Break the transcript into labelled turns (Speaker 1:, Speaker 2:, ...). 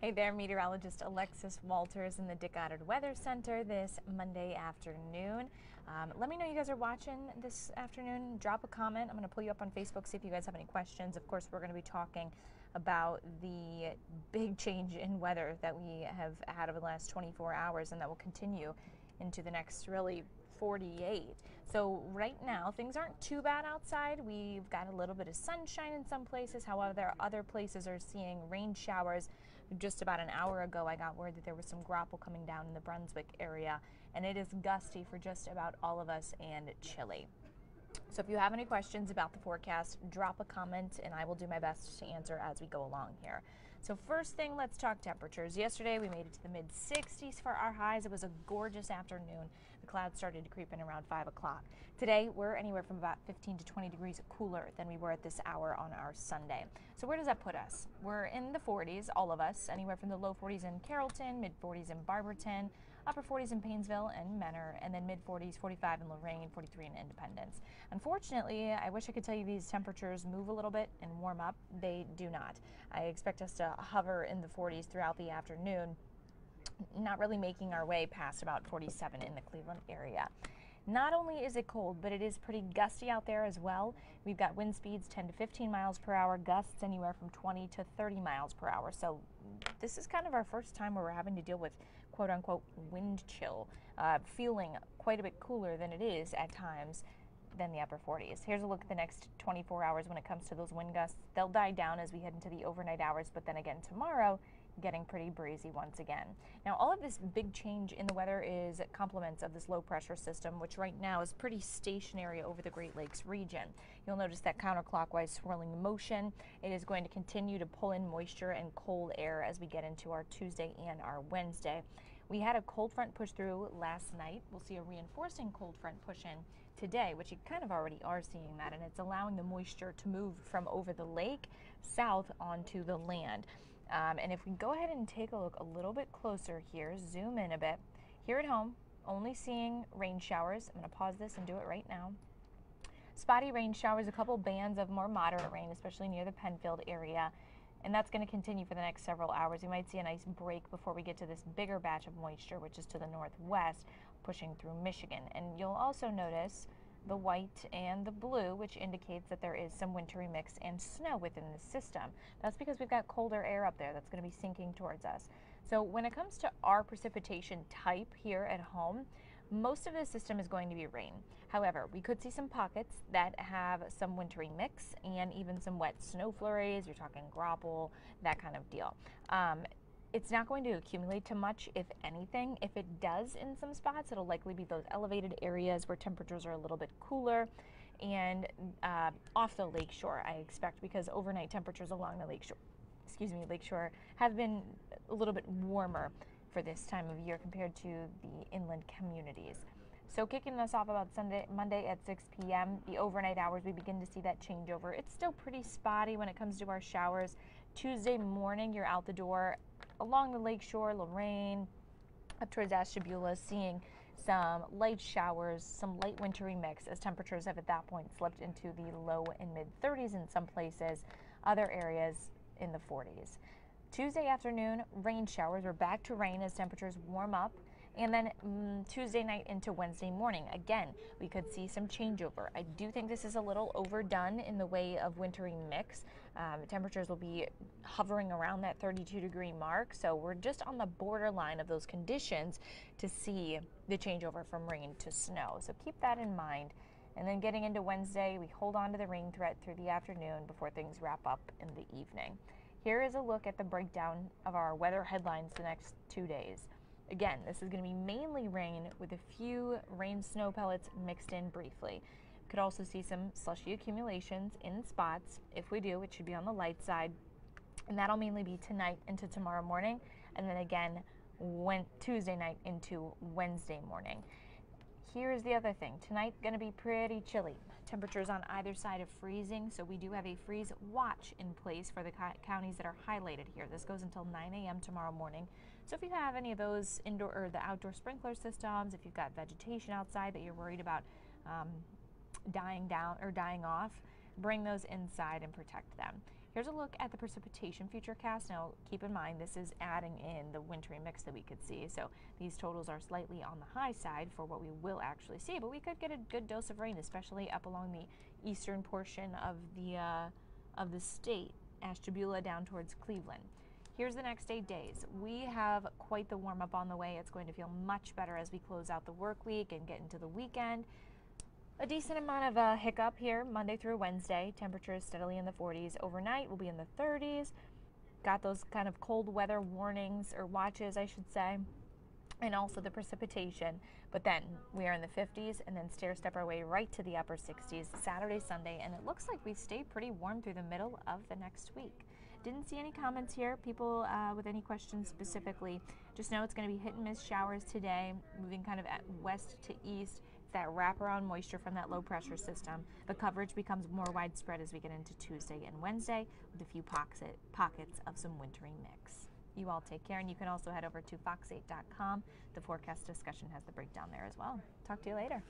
Speaker 1: Hey there, meteorologist Alexis Walters in the Dick Goddard Weather Center this Monday afternoon. Let me know you guys are watching this afternoon. Drop a comment. I'm going to pull you up on Facebook, see if you guys have any questions. Of course, we're going to be talking about the big change in weather that we have had over the last 24 hours and that will continue into the next really 48. So right now things aren't too bad outside. We've got a little bit of sunshine in some places. However, other places are seeing rain showers. Just about an hour ago I got word that there was some graupel coming down in the Brunswick area, and it is gusty for just about all of us and chilly. So if you have any questions about the forecast, drop a comment and I will do my best to answer as we go along here. So first thing, let's talk temperatures. Yesterday we made it to the mid 60s for our highs. It was a gorgeous afternoon. The clouds started to creep in around 5 o'clock. Today we're anywhere from about 15 to 20 degrees cooler than we were at this hour on our Sunday. So where does that put us? We're in the 40s, all of us, anywhere from the low 40s in Carrollton, mid 40s in Barberton, upper 40s in Painesville and Menor, and then mid 40s, 45 in Lorain, 43 in Independence. Unfortunately, I wish I could tell you these temperatures move a little bit and warm up. They do not. I expect us to hover in the 40s throughout the afternoon, not really making our way past about 47 in the Cleveland area. Not only is it cold, but it is pretty gusty out there as well. We've got wind speeds 10 to 15 miles per hour, gusts anywhere from 20 to 30 miles per hour. So this is kind of our first time where we're having to deal with quote unquote wind chill, feeling quite a bit cooler than it is at times than the upper 40s. Here's a look at the next 24 hours when it comes to those wind gusts. They'll die down as we head into the overnight hours, but then again tomorrow, getting pretty breezy once again. Now, all of this big change in the weather is complements of this low pressure system, which right now is pretty stationary over the Great Lakes region. You'll notice that counterclockwise swirling motion. It is going to continue to pull in moisture and cold air as we get into our Tuesday and our Wednesday. We had a cold front push through last night. We'll see a reinforcing cold front push in today, which you kind of already are seeing that, and it's allowing the moisture to move from over the lake south onto the land. And if we go ahead and take a look a little bit closer here, zoom in a bit, here at home, only seeing rain showers. I'm going to pause this and do it right now. Spotty rain showers, a couple bands of more moderate rain, especially near the Penfield area. And that's going to continue for the next several hours. We might see a nice break before we get to this bigger batch of moisture, which is to the northwest, pushing through Michigan. And you'll also notice the white and the blue, which indicates that there is some wintry mix and snow within the system. That's because we've got colder air up there that's going to be sinking towards us. So when it comes to our precipitation type here at home, most of the system is going to be rain. However, we could see some pockets that have some wintry mix and even some wet snow flurries. You're talking graupel, that kind of deal. It's not going to accumulate to much, if anything. If it does in some spots, it'll likely be those elevated areas where temperatures are a little bit cooler and off the lakeshore, I expect, because overnight temperatures along the lakeshore have been a little bit warmer for this time of year compared to the inland communities. So kicking us off about Monday at 6 p.m., the overnight hours, we begin to see that changeover. It's still pretty spotty when it comes to our showers. Tuesday morning, you're out the door along the lakeshore, Lorain, up towards Ashtabula, seeing some light showers, some light wintry mix as temperatures have at that point slipped into the low and mid 30s in some places, other areas in the 40s. Tuesday afternoon, rain showers. We're back to rain as temperatures warm up. And then Tuesday night into Wednesday morning, again, we could see some changeover. I do think this is a little overdone in the way of wintry mix. Temperatures will be hovering around that 32-degree mark. So we're just on the borderline of those conditions to see the changeover from rain to snow. So keep that in mind. And then getting into Wednesday, we hold on to the rain threat through the afternoon before things wrap up in the evening. Here is a look at the breakdown of our weather headlines the next 2 days. Again, this is going to be mainly rain with a few rain snow pellets mixed in briefly. Could also see some slushy accumulations in spots. If we do, it should be on the light side. And that'll mainly be tonight into tomorrow morning. And then again, Tuesday night into Wednesday morning. Here's the other thing. Tonight going to be pretty chilly. Temperatures on either side of freezing, so we do have a freeze watch in place for the counties that are highlighted here. This goes until 9 a.m. tomorrow morning. So if you have any of those indoor or the outdoor sprinkler systems, if you've got vegetation outside that you're worried about dying down or dying off, bring those inside and protect them. Here's a look at the precipitation futurecast. Now, keep in mind, this is adding in the wintry mix that we could see. So these totals are slightly on the high side for what we will actually see, but we could get a good dose of rain, especially up along the eastern portion of the state, Ashtabula down towards Cleveland. Here's the next 8 days. We have quite the warm up on the way. It's going to feel much better as we close out the work week and get into the weekend. A decent amount of hiccup here Monday through Wednesday. Temperatures steadily in the 40s. Overnight will be in the 30s. Got those kind of cold weather warnings, or watches I should say, and also the precipitation. But then we are in the 50s and then stair step our way right to the upper 60s Saturday, Sunday, and it looks like we stay pretty warm through the middle of the next week. Didn't see any comments here, people with any questions specifically. Just know it's going to be hit and miss showers today, moving kind of west to east. It's that wraparound moisture from that low pressure system. The coverage becomes more widespread as we get into Tuesday and Wednesday with a few pockets of some wintry mix. You all take care, and you can also head over to fox8.com. The forecast discussion has the breakdown there as well. Talk to you later.